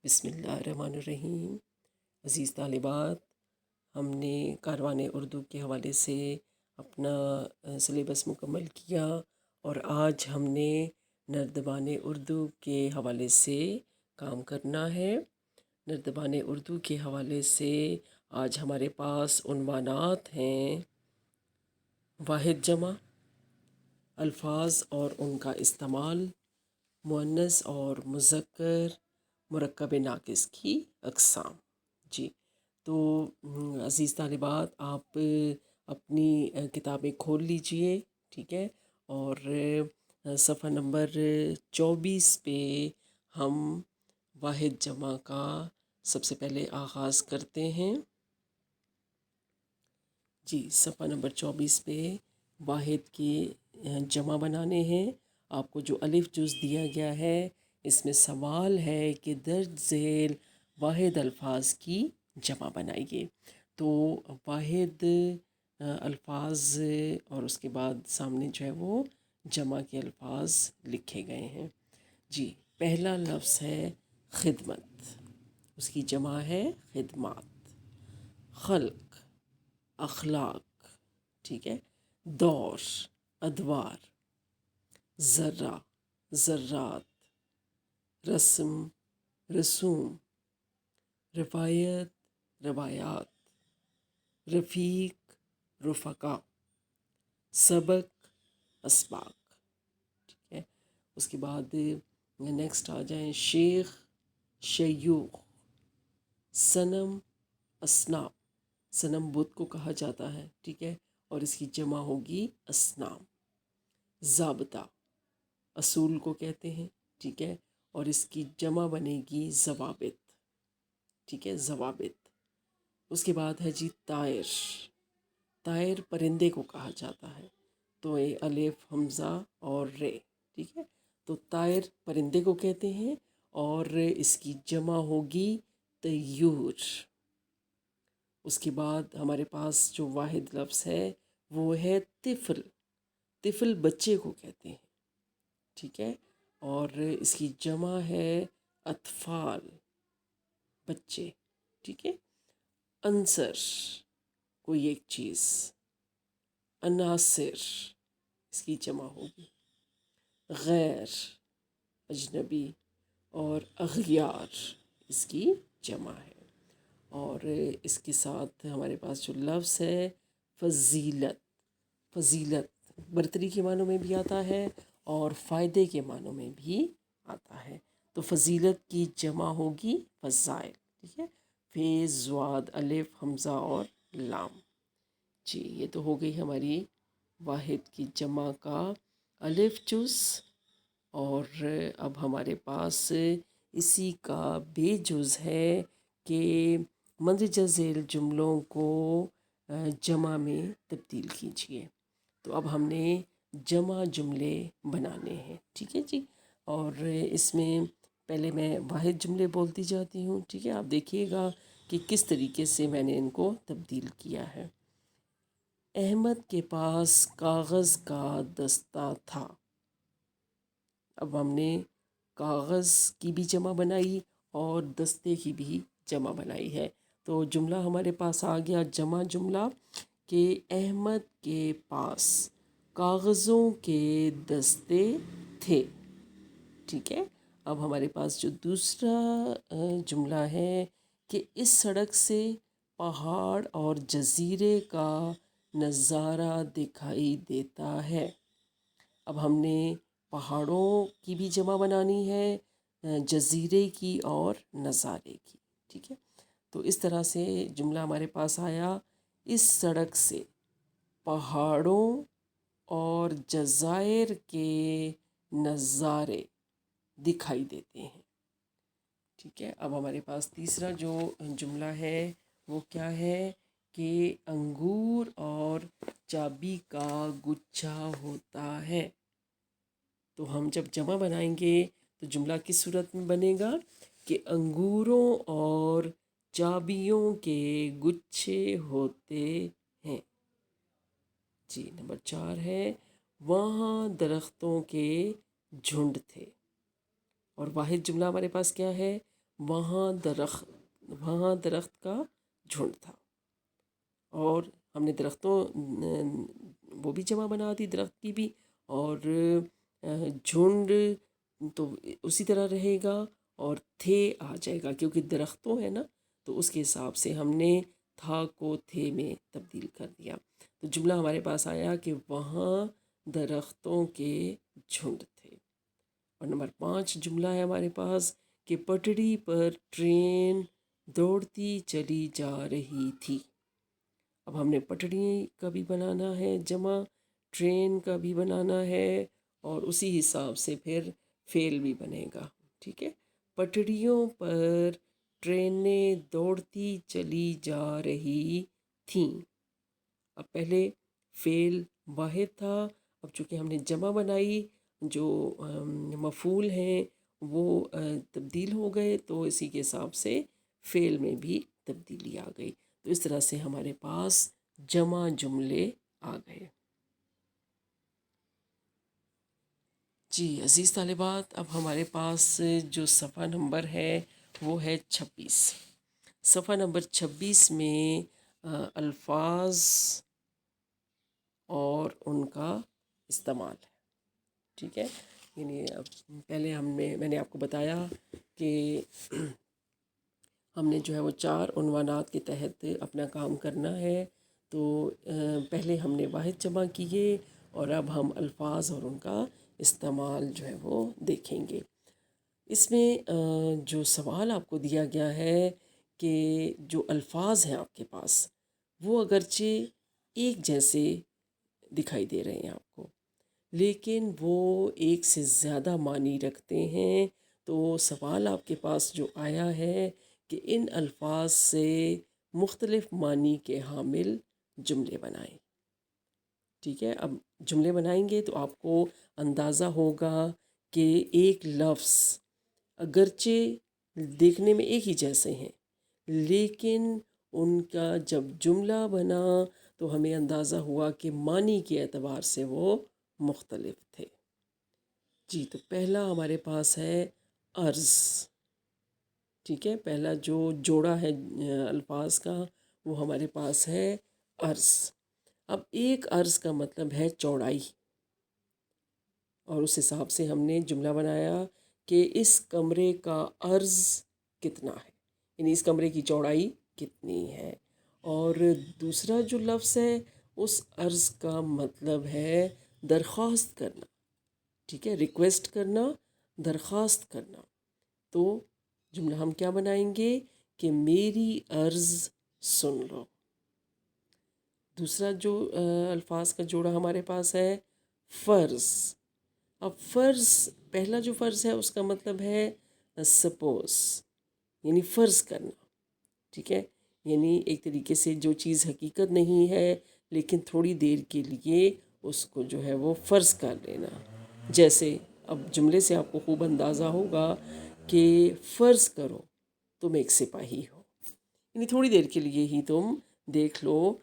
بسم اللہ الرحمن الرحیم۔ عزیز طالبات، ہم نے کاروان اردو کے حوالے سے اپنا سلیبس مکمل کیا اور آج ہم نے نردبان اردو کے حوالے سے کام کرنا ہے۔ نردبان اردو کے حوالے سے آج ہمارے پاس عنوانات ہیں: واحد جمع، الفاظ اور ان کا استعمال، مؤنث اور مذکر، مرکب ناقص کی اقسام۔ جی تو عزیز طالبات، آپ اپنی کتابیں کھول لیجئے، ٹھیک ہے، اور صفحہ نمبر 24 پہ ہم واحد جمع کا سب سے پہلے آغاز کرتے ہیں۔ جی صفحہ نمبر 24 پہ واحد کی جمع بنانے ہیں۔ آپ کو جو الف جز دیا گیا ہے، اس میں سوال ہے کہ درج ذیل واحد الفاظ کی جمع بنائیے۔ تو واحد الفاظ اور اس کے بعد سامنے جو ہے وہ جمع کے الفاظ لکھے گئے ہیں۔ جی پہلا لفظ ہے خدمت، اس کی جمع ہے خدمات۔ خلق، اخلاق، ٹھیک ہے۔ دور، ادوار۔ ذرہ، ذرات۔ رسم، رسوم۔ روایت، روایات۔ رفیق، رفقا۔ سبق، اسباق، ٹھیک ہے۔ اس کے بعد نیکسٹ آ جائیں شیخ، شیوخ۔ صنم، اصنام۔ صنم بت کو کہا جاتا ہے، ٹھیک ہے، اور اس کی جمع ہوگی اصنام۔ ضابطہ، اصول کو کہتے ہیں، ٹھیک ہے، اور اس کی جمع بنے گی ضوابط، ٹھیک ہے، ضوابط۔ اس کے بعد ہے جی طائر۔ طائر پرندے کو کہا جاتا ہے، تو یہ الف، حمزہ اور رے، ٹھیک ہے۔ تو طائر پرندے کو کہتے ہیں اور اس کی جمع ہوگی طیور۔ اس کے بعد ہمارے پاس جو واحد لفظ ہے وہ ہے طفل۔ طفل بچے کو کہتے ہیں، ٹھیک ہے، اور اس کی جمع ہے اطفال، بچے، ٹھیک ہے۔ عنصر، کوئی ایک چیز۔ عناصر، اس کی جمع ہوگی۔ غیر، اجنبی، اور اغیار، اس کی جمع ہے۔ اور اس کے ساتھ ہمارے پاس جو لفظ ہے فضیلت۔ فضیلت برتری کے معنوں میں بھی آتا ہے اور فائدے کے معنوں میں بھی آتا ہے۔ تو فضیلت کی جمع ہوگی فضائل، ٹھیک ہے، فے، زواد، الف، حمزہ اور لام۔ جی یہ تو ہو گئی ہماری واحد کی جمع کا الف جز، اور اب ہمارے پاس اسی کا بے جز ہے کہ مندرجہ ذیل جملوں کو جمع میں تبدیل کیجیے۔ تو اب ہم نے جمع جملے بنانے ہیں، ٹھیک ہے جی۔ اور اس میں پہلے میں واحد جملے بولتی جاتی ہوں، ٹھیک ہے، آپ دیکھیے گا کہ کس طریقے سے میں نے ان کو تبدیل کیا ہے۔ احمد کے پاس کاغذ کا دستہ تھا۔ اب ہم نے کاغذ کی بھی جمع بنائی اور دستے کی بھی جمع بنائی ہے، تو جملہ ہمارے پاس آ گیا جمع جملہ کہ احمد کے پاس کاغذوں کے دستے تھے، ٹھیک ہے۔ اب ہمارے پاس جو دوسرا جملہ ہے کہ اس سڑک سے پہاڑ اور جزیرے کا نظارہ دکھائی دیتا ہے۔ اب ہم نے پہاڑوں کی بھی جمع بنانی ہے، جزیرے کی اور نظارے کی، ٹھیک ہے۔ تو اس طرح سے جملہ ہمارے پاس آیا، اس سڑک سے پہاڑوں اور جزائر کے نظارے دکھائی دیتے ہیں، ٹھیک ہے۔ اب ہمارے پاس تیسرا جو جملہ ہے وہ کیا ہے کہ انگور اور چابی کا گچھا ہوتا ہے۔ تو ہم جب جمع بنائیں گے تو جملہ کس صورت میں بنے گا کہ انگوروں اور چابیوں کے گچھے ہوتے ہیں۔ جی نمبر 4 ہے وہاں درختوں کے جھنڈ تھے، اور واحد جملہ ہمارے پاس کیا ہے، وہاں درخت کا جھنڈ تھا. اور ہم نے درختوں وہ بھی جمع بنا دی درخت کی بھی، اور جھنڈ تو اسی طرح رہے گا، اور تھے آ جائے گا کیونکہ درختوں ہے نا، تو اس کے حساب سے ہم نے تھا کو تھے میں تبدیل کر دیا. تو جملہ ہمارے پاس آیا کہ وہاں درختوں کے جھنڈ تھے. اور نمبر 5 جملہ ہے ہمارے پاس کہ پٹڑی پر ٹرین دوڑتی چلی جا رہی تھی. اب ہم نے پٹڑی کا بھی بنانا ہے جمع، ٹرین کا بھی بنانا ہے، اور اسی حساب سے پھر فعل بھی بنے گا. ٹھیک ہے، پٹڑیوں پر ٹرینیں دوڑتی چلی جا رہی تھیں. اب پہلے فعل واحد تھا، اب چونکہ ہم نے جمع بنائی، جو مفعول ہیں وہ تبدیل ہو گئے، تو اسی کے حساب سے فعل میں بھی تبدیلی آ گئی. تو اس طرح سے ہمارے پاس جمع جملے آ گئے. جی عزیز طالبات، اب ہمارے پاس جو صفحہ نمبر ہے وہ ہے 26. صفحہ نمبر 26 میں الفاظ اور ان کا استعمال ہے. ٹھیک ہے، یعنی اب پہلے میں نے آپ کو بتایا کہ ہم نے جو ہے وہ 4 عنوانات کے تحت اپنا کام کرنا ہے. تو پہلے ہم نے واحد جمع کیے، اور اب ہم الفاظ اور ان کا استعمال جو ہے وہ دیکھیں گے. اس میں جو سوال آپ کو دیا گیا ہے کہ جو الفاظ ہیں آپ کے پاس وہ اگرچہ ایک جیسے دکھائی دے رہے ہیں آپ کو، لیکن وہ ایک سے زیادہ معنی رکھتے ہیں. تو سوال آپ کے پاس جو آیا ہے کہ ان الفاظ سے مختلف معنی کے حامل جملے بنائیں. ٹھیک ہے، اب جملے بنائیں گے تو آپ کو اندازہ ہوگا کہ ایک لفظ اگرچہ دیکھنے میں ایک ہی جیسے ہیں، لیکن ان کا جب جملہ بنا تو ہمیں اندازہ ہوا کہ معنی کے اعتبار سے وہ مختلف تھے. جی، تو پہلا ہمارے پاس ہے عرض. ٹھیک ہے، پہلا جو جوڑا ہے الفاظ کا وہ ہمارے پاس ہے عرض. اب ایک عرض کا مطلب ہے چوڑائی، اور اس حساب سے ہم نے جملہ بنایا کہ اس کمرے کا عرض کتنا ہے، یعنی اس کمرے کی چوڑائی کتنی ہے. اور دوسرا جو لفظ ہے اس عرض کا مطلب ہے درخواست کرنا. ٹھیک ہے، ریکویسٹ کرنا، درخواست کرنا. تو جملہ ہم کیا بنائیں گے کہ میری عرض سن لو. دوسرا جو الفاظ کا جوڑا ہمارے پاس ہے فرض. اب فرض، پہلا جو فرض ہے اس کا مطلب ہے سپوز، یعنی فرض کرنا. ٹھیک ہے، یعنی ایک طریقے سے جو چیز حقیقت نہیں ہے لیکن تھوڑی دیر کے لیے اس کو جو ہے وہ فرض کر لینا. جیسے اب جملے سے آپ کو خوب اندازہ ہوگا کہ فرض کرو تم ایک سپاہی ہو، یعنی تھوڑی دیر کے لیے ہی تم دیکھ لو،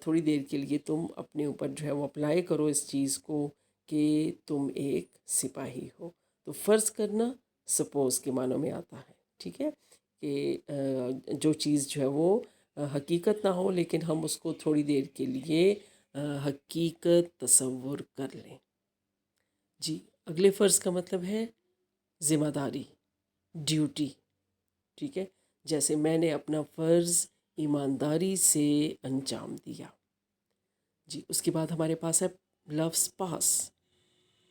تھوڑی دیر کے لیے تم اپنے اوپر جو ہے وہ اپلائی کرو اس چیز کو کہ تم ایک سپاہی ہو. تو فرض کرنا سپوز کے معنوں میں آتا ہے. ٹھیک ہے، کہ جو چیز جو ہے وہ حقیقت نہ ہو لیکن ہم اس کو تھوڑی دیر کے لیے حقیقت تصور کر لیں. جی، اگلے فرض کا مطلب ہے ذمہ داری، ڈیوٹی. ٹھیک ہے، جیسے میں نے اپنا فرض ایمانداری سے انجام دیا. جی، اس کے بعد ہمارے پاس ہے لفظ پاس.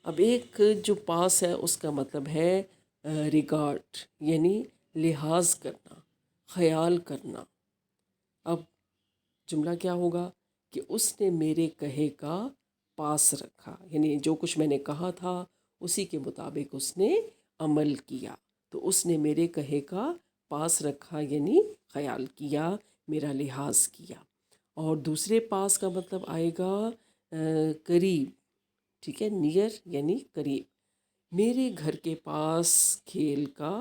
اب ایک جو پاس ہے اس کا مطلب ہے ریگارڈ، یعنی لحاظ کرنا، خیال کرنا. اب جملہ کیا ہوگا کہ اس نے میرے کہے کا پاس رکھا، یعنی جو کچھ میں نے کہا تھا اسی کے مطابق اس نے عمل کیا. تو اس نے میرے کہے کا پاس رکھا یعنی خیال کیا، میرا لحاظ کیا. اور دوسرے پاس کا مطلب آئے گا قریب. ٹھیک ہے، نیئر یعنی قریب. میرے گھر کے پاس کھیل کا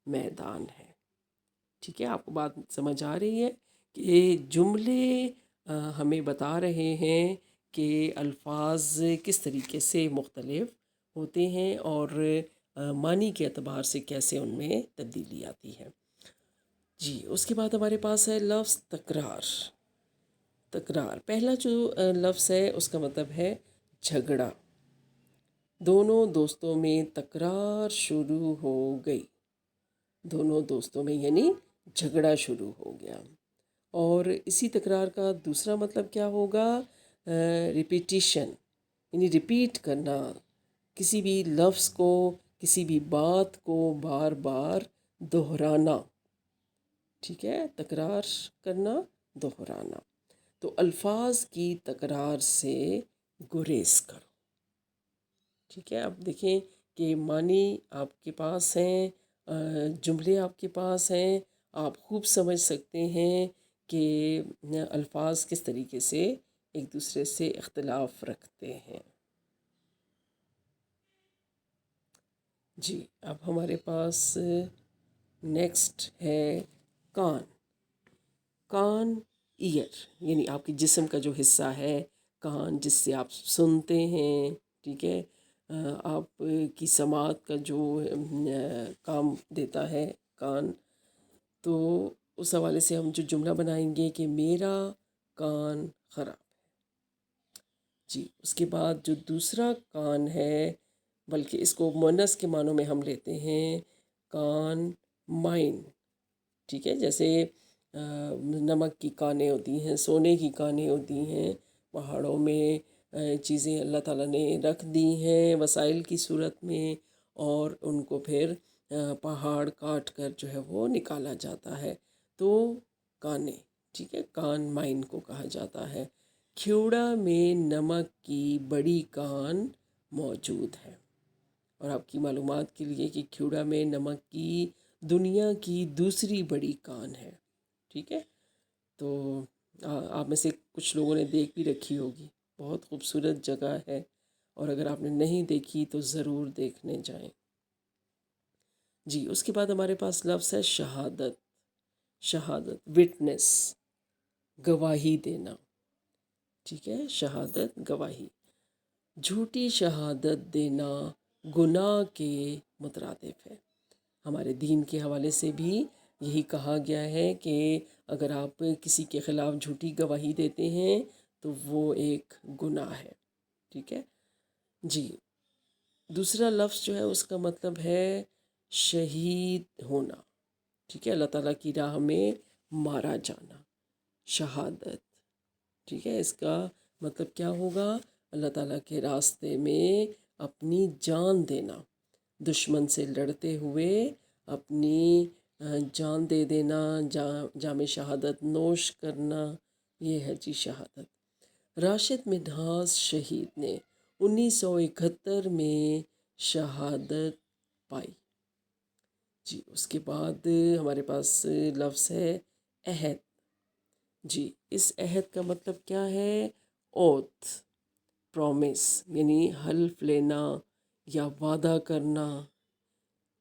میدان ہے. ٹھیک ہے، آپ کو بات سمجھ آ رہی ہے کہ جملے ہمیں بتا رہے ہیں کہ الفاظ کس طریقے سے مختلف ہوتے ہیں اور معنی کے اعتبار سے کیسے ان میں تبدیلی آتی ہے. جی اس کے بعد ہمارے پاس ہے لفظ تکرار. تکرار پہلا جو لفظ ہے اس کا مطلب ہے جھگڑا. دونوں دوستوں میں تکرار شروع ہو گئی. دونوں دوستوں میں یعنی جھگڑا شروع ہو گیا. اور اسی تکرار کا دوسرا مطلب کیا ہوگا؟ ریپیٹیشن، یعنی ریپیٹ کرنا، کسی بھی لفظ کو، کسی بھی بات کو بار بار دہرانا. ٹھیک ہے، تکرار کرنا، دہرانا. تو الفاظ کی تکرار سے گریز کرو. ٹھیک ہے، اب دیکھیں کہ معنی آپ کے پاس ہیں، جملے آپ کے پاس ہیں، آپ خوب سمجھ سکتے ہیں کہ الفاظ کس طریقے سے ایک دوسرے سے اختلاف رکھتے ہیں. جی اب ہمارے پاس نیکسٹ ہے کان. کان ایئر، یعنی آپ کے جسم کا جو حصہ ہے کان، جس سے آپ سنتے ہیں. ٹھیک ہے، آپ کی سماعت کا جو کام دیتا ہے کان. تو اس حوالے سے ہم جو جملہ بنائیں گے کہ میرا کان خراب. جی اس کے بعد جو دوسرا کان ہے، بلکہ اس کو مونس کے معنوں میں ہم لیتے ہیں کان مائن. ٹھیک ہے، جیسے نمک کی کانیں ہوتی ہیں، سونے کی کانیں ہوتی ہیں. پہاڑوں میں چیزیں اللہ تعالیٰ نے رکھ دی ہیں وسائل کی صورت میں، اور ان کو پھر پہاڑ کاٹ کر جو ہے وہ نکالا جاتا ہے. تو کانیں، ٹھیک ہے، کان مائن کو کہا جاتا ہے. کھیوڑا میں نمک کی بڑی کان موجود ہے. اور آپ کی معلومات کے لیے کہ کھیوڑا میں نمک کی دنیا کی دوسری بڑی کان ہے. ٹھیک ہے، تو آپ میں سے کچھ لوگوں نے دیکھ بھی رکھی ہوگی. بہت خوبصورت جگہ ہے، اور اگر آپ نے نہیں دیکھی تو ضرور دیکھنے جائیں. جی اس کے بعد ہمارے پاس لفظ ہے شہادت. شہادت، وٹنس، گواہی دینا. ٹھیک ہے، شہادت، گواہی. جھوٹی شہادت دینا گناہ کے مترادف ہے. ہمارے دین کے حوالے سے بھی یہی کہا گیا ہے کہ اگر آپ کسی کے خلاف جھوٹی گواہی دیتے ہیں تو وہ ایک گناہ ہے. ٹھیک ہے جی. دوسرا لفظ جو ہے اس کا مطلب ہے شہید ہونا. ٹھیک ہے، اللہ تعالیٰ کی راہ میں مارا جانا، شہادت. ٹھیک ہے، اس کا مطلب کیا ہوگا؟ اللہ تعالیٰ کے راستے میں اپنی جان دینا، دشمن سے لڑتے ہوئے اپنی جان دے دینا، جام شہادت نوش کرنا. یہ ہے جی شہادت. راشد منہاس شہید نے 1971 میں شہادت پائی. جی اس کے بعد ہمارے پاس لفظ ہے عہد. جی اس عہد کا مطلب کیا ہے؟ اوتھ، پرومس، یعنی حلف لینا یا وعدہ کرنا.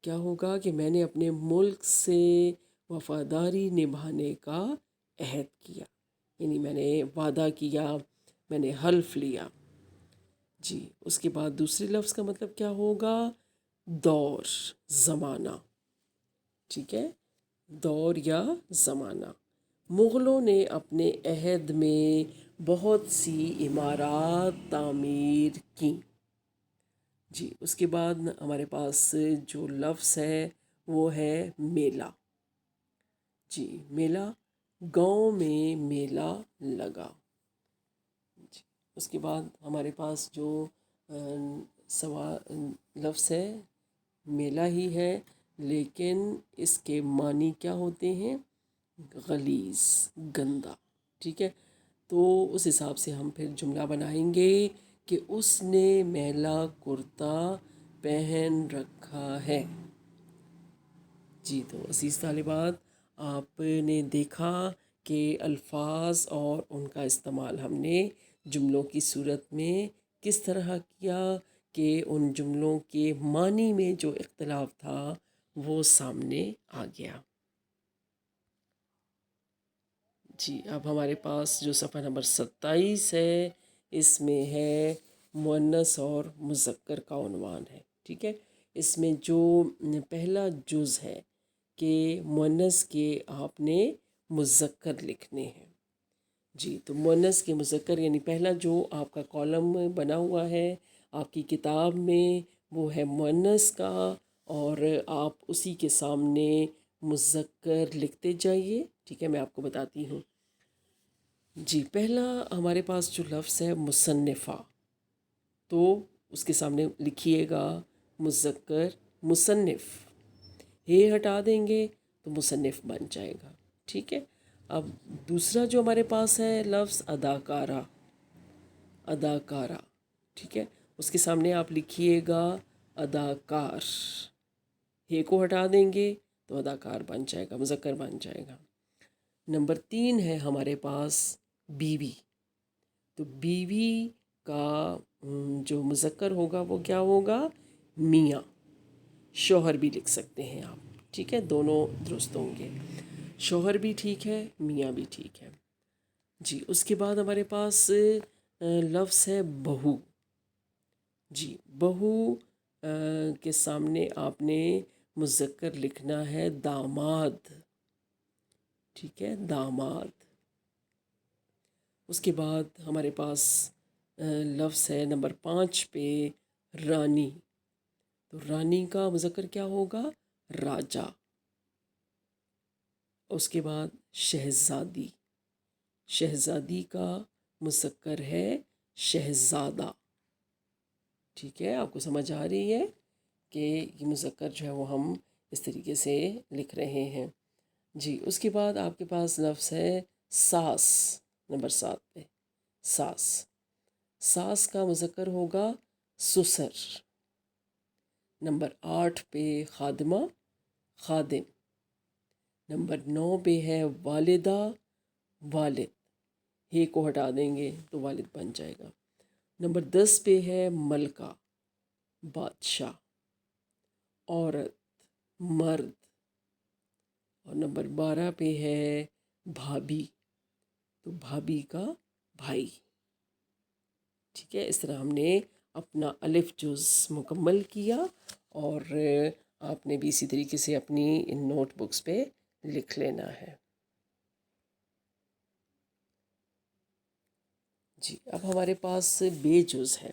کیا ہوگا کہ میں نے اپنے ملک سے وفاداری نبھانے کا عہد کیا، یعنی میں نے وعدہ کیا، میں نے حلف لیا. جی اس کے بعد دوسرے لفظ کا مطلب کیا ہوگا؟ دور، زمانہ. ٹھیک ہے، دور یا زمانہ. مغلوں نے اپنے عہد میں بہت سی عمارات تعمیر کیں. جی اس کے بعد ہمارے پاس جو لفظ ہے وہ ہے میلہ. جی میلہ، گاؤں میں میلہ لگا. جی اس کے بعد ہمارے پاس جو لفظ ہے میلہ ہی ہے، لیکن اس کے معنی کیا ہوتے ہیں؟ غلیظ، گندا. ٹھیک ہے، تو اس حساب سے ہم پھر جملہ بنائیں گے کہ اس نے میلا کرتا پہن رکھا ہے. جی تو عزیز طالبات، آپ نے دیکھا کہ الفاظ اور ان کا استعمال ہم نے جملوں کی صورت میں کس طرح کیا کہ ان جملوں کے معنی میں جو اختلاف تھا وہ سامنے آ گیا. جی اب ہمارے پاس جو صفحہ نمبر 27 ہے اس میں ہے مؤنث اور مذکر کا عنوان ہے. ٹھیک ہے، اس میں جو پہلا جز ہے کہ مؤنث کے آپ نے مذکر لکھنے ہیں۔ جی، تو مؤنث کے مذکر یعنی پہلا جو آپ کا کالم بنا ہوا ہے آپ کی کتاب میں وہ ہے مؤنث کا، اور آپ اسی کے سامنے مذکر لکھتے جائیے۔ ٹھیک ہے، میں آپ کو بتاتی ہوں۔ جی، پہلا ہمارے پاس جو لفظ ہے مصنفہ، تو اس کے سامنے لکھیے گا مذکر مصنف، یہ ہٹا دیں گے تو مصنف بن جائے گا۔ ٹھیک ہے، اب دوسرا جو ہمارے پاس ہے لفظ اداکارہ، اداکارہ، ٹھیک ہے، اس کے سامنے آپ لکھیے گا اداکار، یہ کو ہٹا دیں گے تو اداکار بن جائے گا، مذکر بن جائے گا۔ نمبر 3 ہے ہمارے پاس بیوی، تو بیوی کا جو مذکر ہوگا وہ کیا ہوگا؟ میاں، شوہر بھی لکھ سکتے ہیں آپ، ٹھیک ہے، دونوں درست ہوں گے، شوہر بھی ٹھیک ہے، میاں بھی ٹھیک ہے۔ جی، اس کے بعد ہمارے پاس لفظ ہے بہو۔ جی، بہو کے سامنے آپ نے مذکر لکھنا ہے داماد، ٹھیک ہے، داماد۔ اس کے بعد ہمارے پاس لفظ ہے نمبر 5 پہ رانی، تو رانی کا مذکر کیا ہوگا؟ راجا۔ اس کے بعد شہزادی، شہزادی کا مذکر ہے شہزادہ، ٹھیک ہے، آپ کو سمجھ آ رہی ہے کہ یہ مذکر جو ہے وہ ہم اس طریقے سے لکھ رہے ہیں۔ جی، اس کے بعد آپ کے پاس لفظ ہے ساس، نمبر 7 پہ ساس، ساس کا مذکر ہوگا سسر۔ نمبر 8 پہ خادمہ، خادم۔ نمبر 9 پہ ہے والدہ، والد، یہ کو ہٹا دیں گے تو والد بن جائے گا۔ نمبر 10 پہ ہے ملکہ، بادشاہ، عورت، مرد، اور نمبر 12 پہ ہے بھابھی، تو بھابھی کا بھائی، ٹھیک ہے۔ اس طرح ہم نے اپنا الف جز مکمل کیا، اور آپ نے بھی اسی طریقے سے اپنی ان نوٹ بکس پہ لکھ لینا ہے۔ جی، اب ہمارے پاس بے جز ہے،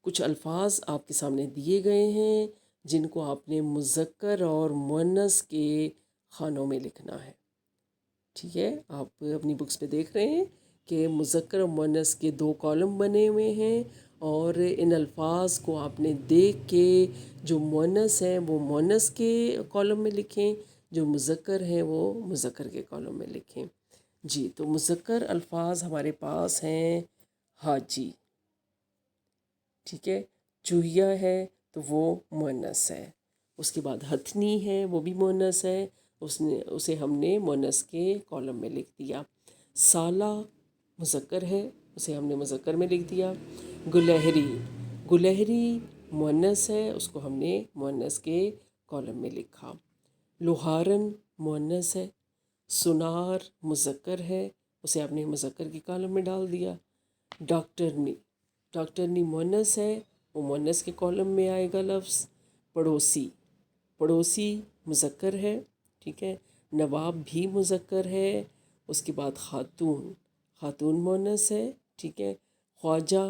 کچھ الفاظ آپ کے سامنے دیے گئے ہیں جن کو آپ نے مذکر اور مؤنث کے خانوں میں لکھنا ہے، ٹھیک ہے۔ آپ اپنی بکس پہ دیکھ رہے ہیں کہ مذکر اور مؤنث کے 2 کالم بنے ہوئے ہیں، اور ان الفاظ کو آپ نے دیکھ کے جو مؤنث ہیں وہ مؤنث کے کالم میں لکھیں، جو مذکر ہیں وہ مذکر کے کالم میں لکھیں۔ جی، تو مذکر الفاظ ہمارے پاس ہیں حاجی، ٹھیک ہے، چوہیا ہے تو وہ مؤنث ہے۔ اس کے بعد ہتھنی ہے، وہ بھی مؤنث ہے، اسے ہم نے مؤنث کے کالم میں لکھ دیا۔ سالہ مذکر ہے، اسے ہم نے مذکر میں لکھ دیا۔ گلہری، گلہری مؤنث ہے، اس کو ہم نے مؤنث کے کالم میں لکھا۔ لوہارن مؤنث ہے۔ سنار مذکر ہے، اسے آپ نے مذکر کے کالم میں ڈال دیا۔ ڈاکٹرنی، ڈاکٹرنی مؤنث ہے، وہ مؤنث کے کالم میں آئے گا لفظ۔ پڑوسی، پڑوسی مذکر ہے، ٹھیک ہے۔ نواب بھی مذکر ہے۔ اس کے بعد خاتون، خاتون مؤنث ہے، ٹھیک ہے۔ خواجہ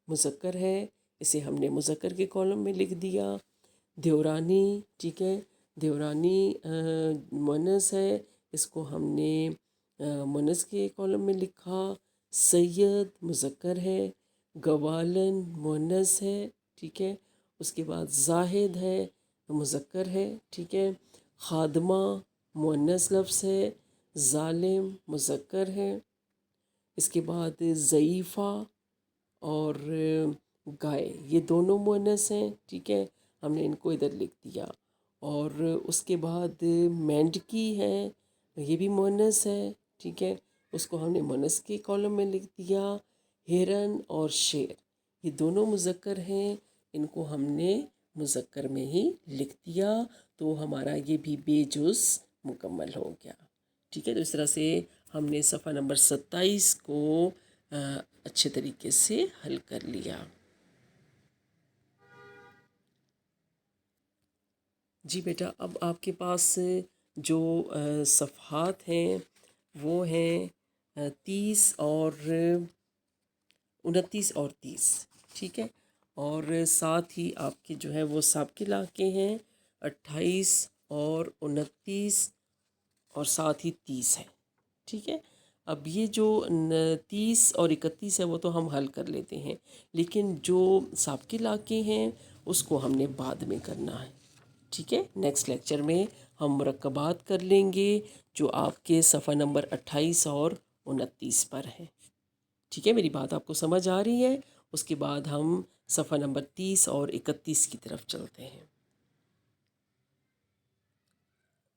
مذکر ہے، اسے ہم نے مذکر کے کالم میں لکھ دیا۔ دیورانی، ٹھیک ہے، دیورانی مؤنث ہے، اس کو ہم نے مؤنث کے کالم میں لکھا۔ سید مذکر ہے۔ گوالن مؤنث ہے، ٹھیک ہے۔ اس کے بعد زاہد ہے، مذکر ہے، ٹھیک ہے۔ خادمہ مؤنث لفظ ہے۔ ظالم مذکر ہے۔ اس کے بعد ضعیفہ اور گائے، یہ دونوں مؤنث ہیں، ٹھیک ہے، ہم نے ان کو ادھر لکھ دیا۔ اور اس کے بعد مینڈکی ہے، یہ بھی مؤنث ہے، ٹھیک ہے، اس کو ہم نے مؤنث کے کالم میں لکھ دیا۔ ہرن اور شیر، یہ دونوں مذکر ہیں، ان کو ہم نے مذکر میں ہی لکھ دیا، تو ہمارا یہ بھی بے جز مکمل ہو گیا، ٹھیک ہے۔ تو اس طرح سے ہم نے صفحہ نمبر 27 کو اچھے طریقے سے حل کر لیا۔ جی بیٹا، اب آپ کے پاس جو صفحات ہیں وہ ہیں 30 اور 29 اور 30، ٹھیک ہے. اور ساتھ ہی آپ کے جو ہے وہ سابقے علاقے ہیں 28 اور 29 اور ساتھ ہی 30 ہے، ٹھیک ہے. اب یہ جو 30 اور 31 ہے وہ تو ہم حل کر لیتے ہیں، لیکن جو سابقے علاقے ہیں اس کو ہم نے بعد میں کرنا ہے، ٹھیک ہے. نیکسٹ لیکچر میں ہم مرکبات کر لیں گے جو آپ کے صفحہ نمبر 28 اور 29 پر ہیں، ٹھیک ہے. میری بات آپ کو سمجھ آ رہی ہے؟ اس کے بعد ہم صفحہ نمبر 30 اور 31 کی طرف چلتے ہیں.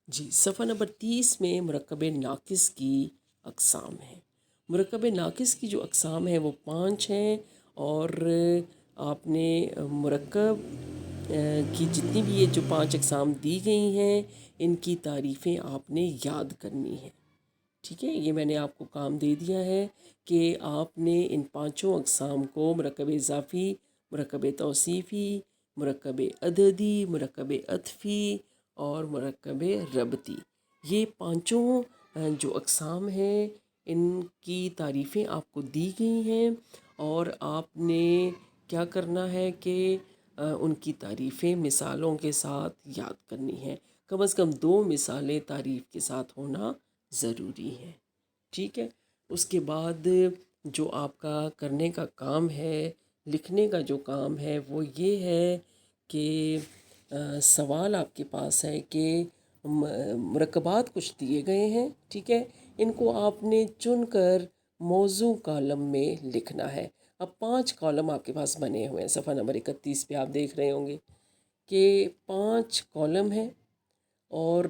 جی، صفحہ نمبر 30 میں مرکب ناقص کی اقسام ہیں. مرکب ناقص کی جو اقسام ہیں وہ 5 ہیں، اور آپ نے مرکب کی جتنی بھی یہ جو 5 اقسام دی گئی ہیں ان کی تعریفیں آپ نے یاد کرنی ہیں، ٹھیک ہے. یہ میں نے آپ کو کام دے دیا ہے کہ آپ نے ان 5 اقسام کو مرکب اضافی، مرکب توصیفی، مرکب عددی، مرکب عطفی اور مرکب ربطی، یہ 5 جو اقسام ہیں ان کی تعریفیں آپ کو دی گئی ہیں، اور آپ نے کیا کرنا ہے کہ ان کی تعریفیں مثالوں کے ساتھ یاد کرنی ہیں. کم از کم 2 مثالیں تعریف کے ساتھ ہونا ضروری ہے، ٹھیک ہے. اس کے بعد جو آپ کا کرنے کا کام ہے، لکھنے کا جو کام ہے وہ یہ ہے کہ سوال آپ کے پاس ہے کہ مرکبات کچھ دیے گئے ہیں، ٹھیک ہے. ان کو آپ نے چن کر موضوع کالم میں لکھنا ہے. اب 5 کالم آپ کے پاس بنے ہوئے ہیں، صفحہ نمبر 31 پہ آپ دیکھ رہے ہوں گے کہ 5 کالم ہیں، اور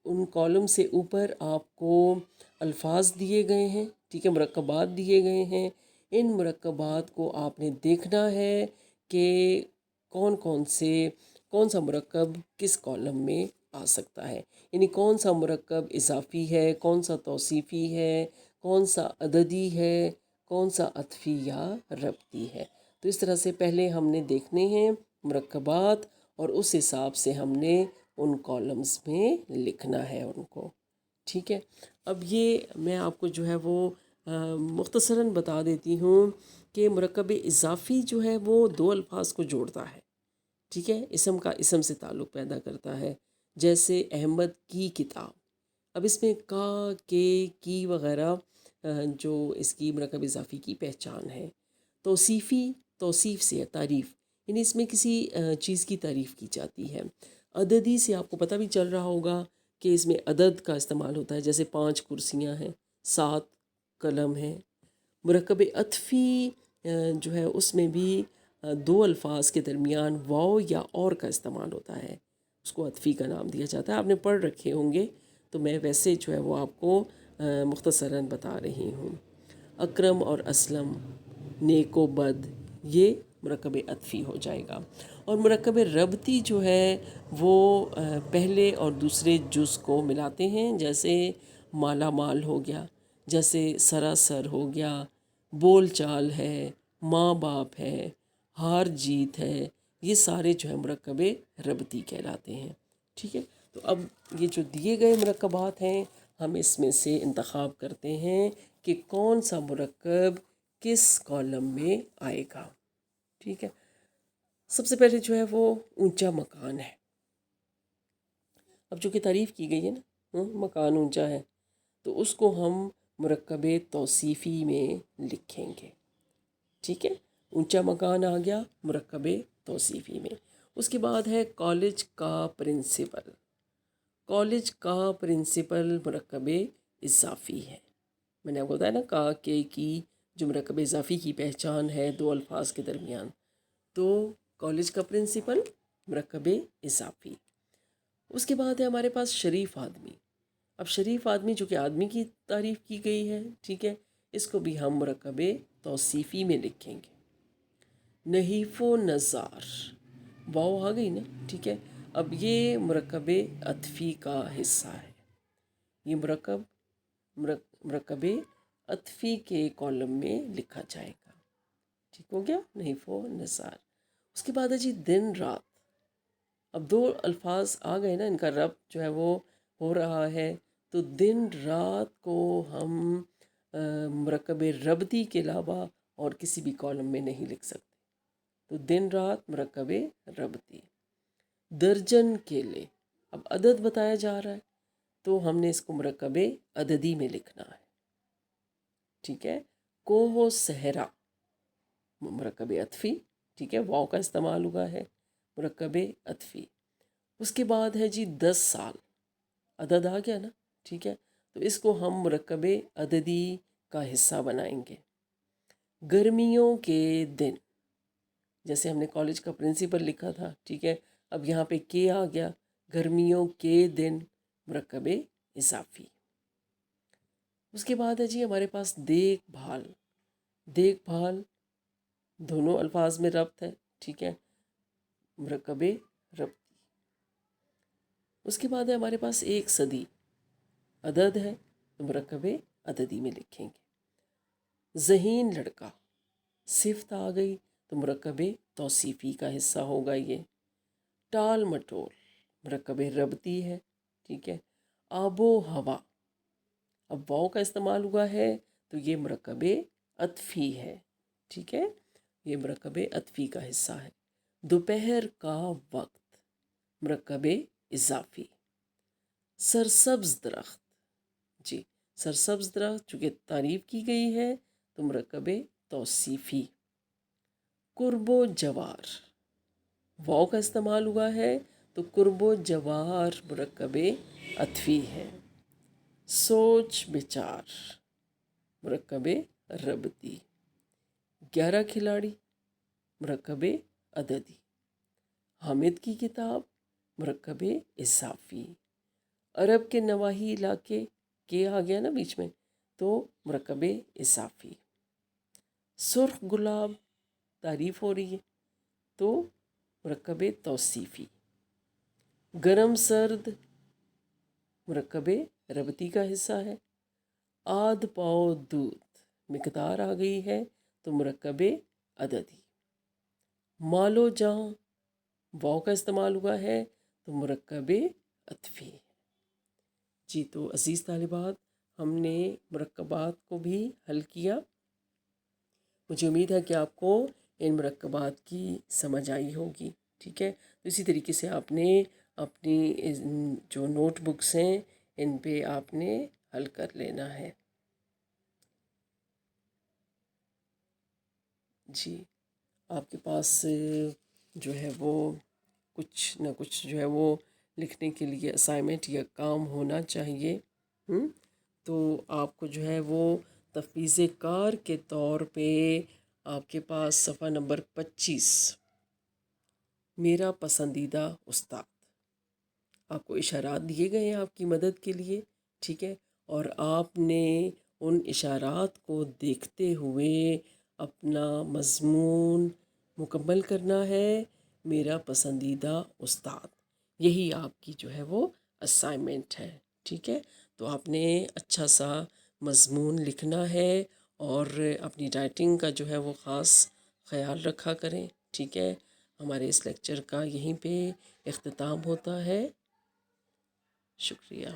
ان کالم سے اوپر آپ کو الفاظ دیے گئے ہیں، ٹھیک ہے، مرکبات دیے گئے ہیں. ان مرکبات کو آپ نے دیکھنا ہے کہ کون سا مرکب کس کالم میں آ سکتا ہے، یعنی کون سا مرکب اضافی ہے، کون سا توصیفی ہے، کون سا عددی ہے، کون سا عطفی یا ربطی ہے. تو اس طرح سے پہلے ہم نے دیکھنے ہیں مرکبات، اور اس حساب سے ہم نے ان کالمز میں لکھنا ہے ان کو، ٹھیک ہے. اب یہ میں آپ کو جو ہے وہ مختصراً بتا دیتی ہوں کہ مرکب اضافی جو ہے وہ 2 الفاظ کو جوڑتا ہے، ٹھیک ہے، اسم کا اسم سے تعلق پیدا کرتا ہے. جیسے احمد کی کتاب، اب اس میں کا، کے، کی وغیرہ جو اس کی مرکب اضافی کی پہچان ہے. توصیفی، توصیف سے تعریف، یعنی اس میں کسی چیز کی تعریف کی جاتی ہے. عددی سے آپ کو پتہ بھی چل رہا ہوگا کہ اس میں عدد کا استعمال ہوتا ہے، جیسے 5 کرسیاں ہیں، 7 قلم ہیں. مرکب عطفی جو ہے اس میں بھی 2 الفاظ کے درمیان واو یا اور کا استعمال ہوتا ہے، اس کو عطفی کا نام دیا جاتا ہے. آپ نے پڑھ رکھے ہوں گے تو میں ویسے جو ہے وہ آپ کو مختصراً بتا رہی ہوں. اکرم اور اسلم، نیک و بد، یہ مرکب عطفی ہو جائے گا. اور مرکب ربطی جو ہے وہ پہلے اور دوسرے جز کو ملاتے ہیں، جیسے مالا مال ہو گیا، جیسے سراسر ہو گیا، بول چال ہے، ماں باپ ہے، ہار جیت ہے، یہ سارے جو ہے مرکب ربطی کہلاتے ہیں، ٹھیک ہے. تو اب یہ جو دیے گئے مرکبات ہیں ہم اس میں سے انتخاب کرتے ہیں کہ کون سا مرکب کس کالم میں آئے گا، ٹھیک ہے. سب سے پہلے جو ہے وہ اونچا مکان ہے. اب جو کہ تعریف کی گئی ہے نا، مکان اونچا ہے، تو اس کو ہم مرکب توصیفی میں لکھیں گے، ٹھیک ہے. اونچا مکان آ گیا مرکب توصیفی میں. اس کے بعد ہے کالج کا پرنسپل. کالج کا پرنسپل مرکب اضافی ہے. میں نے آپ کو بتایا نا کا، کے، کی جو مرکب اضافی کی پہچان ہے 2 الفاظ کے درمیان، تو کالج کا پرنسپل مرکب اضافی. اس کے بعد ہے ہمارے پاس شریف آدمی. اب شریف آدمی جو کہ آدمی کی تعریف کی گئی ہے، ٹھیک ہے، اس کو بھی ہم مرکب توصیفی میں لکھیں گے. نحیف و نزار، واو آ گئی نا، ٹھیک ہے. اب یہ مرکب عطفی کا حصہ ہے، یہ مرکب عطفی کے کالم میں لکھا جائے گا، ٹھیک ہو گیا، نحیف و نزار. اس کے بعد ہے جی دن رات. اب 2 الفاظ آ گئے نا، ان کا ربط جو ہے وہ ہو رہا ہے تو دن رات کو ہم مرکب ربطی کے علاوہ اور کسی بھی کالم میں نہیں لکھ سکتے. تو دن رات مرکب ربطی. درجن کیلے، اب عدد بتایا جا رہا ہے تو ہم نے اس کو مرکب عددی میں لکھنا ہے. ٹھیک ہے. کوہ صحرا مرکب عطفی. ٹھیک ہے، واؤ کا استعمال ہوا ہے، مرکب عطفی. اس کے بعد ہے جی 10 سال، عدد آ گیا نا. ٹھیک ہے، تو اس کو ہم مرکب عددی کا حصہ بنائیں گے. گرمیوں کے دن، جیسے ہم نے کالج کا پرنسپل لکھا تھا. ٹھیک ہے، اب یہاں پہ کے آ گیا. گرمیوں کے دن مرکب اضافی. اس کے بعد ہے جی ہمارے پاس دیکھ بھال. دیکھ بھال دونوں الفاظ میں ربط ہے. ٹھیک ہے، مرکب ربطی. اس کے بعد ہے ہمارے پاس 1 صدی، عدد ہے تو مرکب عددی میں لکھیں گے. ذہین لڑکا، صفت آ گئی تو مرکب توصیفی کا حصہ ہوگا یہ. ٹال مٹول مرکب ربطی ہے. ٹھیک ہے. آب و ہوا، اب واؤ کا استعمال ہوا ہے تو یہ مرکب عطفی ہے. ٹھیک ہے، یہ مرکب عطفی کا حصہ ہے. دوپہر کا وقت مرکب اضافی. سرسبز درخت، جی سرسبز درخت چونکہ تعریف کی گئی ہے تو مرکب توصیفی. قرب و جوار، واؤ کا استعمال ہوا ہے تو قرب و جوار مرکب عطفی ہے. سوچ بچار مرکب ربطی. 11 کھلاڑی مرکب عددی. حامد کی کتاب مرکب اضافی. عرب کے نواحی علاقے، کے آ گیا نا بیچ میں تو مرکب اضافی. سرخ گلاب تعریف ہو رہی ہے تو مرکب توصیفی. گرم سرد مرکب ربطی کا حصہ ہے. آدھ پاؤ دودھ مقدار آ گئی ہے تو مرکب عددی. مالو جہاں، واؤ کا استعمال ہوا ہے تو مرکب عطفی. جی تو عزیز طالبات، ہم نے مرکبات کو بھی حل کیا. مجھے امید ہے کہ آپ کو ان مرکبات کی سمجھ آئی ہوگی. ٹھیک ہے، تو اسی طریقے سے آپ نے اپنی جو نوٹ بکس ہیں ان پہ آپ نے حل کر لینا ہے. جی آپ کے پاس جو ہے وہ کچھ نہ کچھ جو ہے وہ لکھنے کے لیے اسائنمنٹ یا کام ہونا چاہیے. تو آپ کو جو ہے وہ تفویض کار کے طور پہ آپ کے پاس صفحہ نمبر 25 میرا پسندیدہ استاد، آپ کو اشارات دیے گئے ہیں آپ کی مدد کے لیے. ٹھیک ہے، اور آپ نے ان اشارات کو دیکھتے ہوئے اپنا مضمون مکمل کرنا ہے. میرا پسندیدہ استاد، یہی آپ کی جو ہے وہ اسائنمنٹ ہے. ٹھیک ہے، تو آپ نے اچھا سا مضمون لکھنا ہے اور اپنی رائٹنگ کا جو ہے وہ خاص خیال رکھا کریں. ٹھیک ہے، ہمارے اس لیکچر کا یہیں پہ اختتام ہوتا ہے. شکریہ.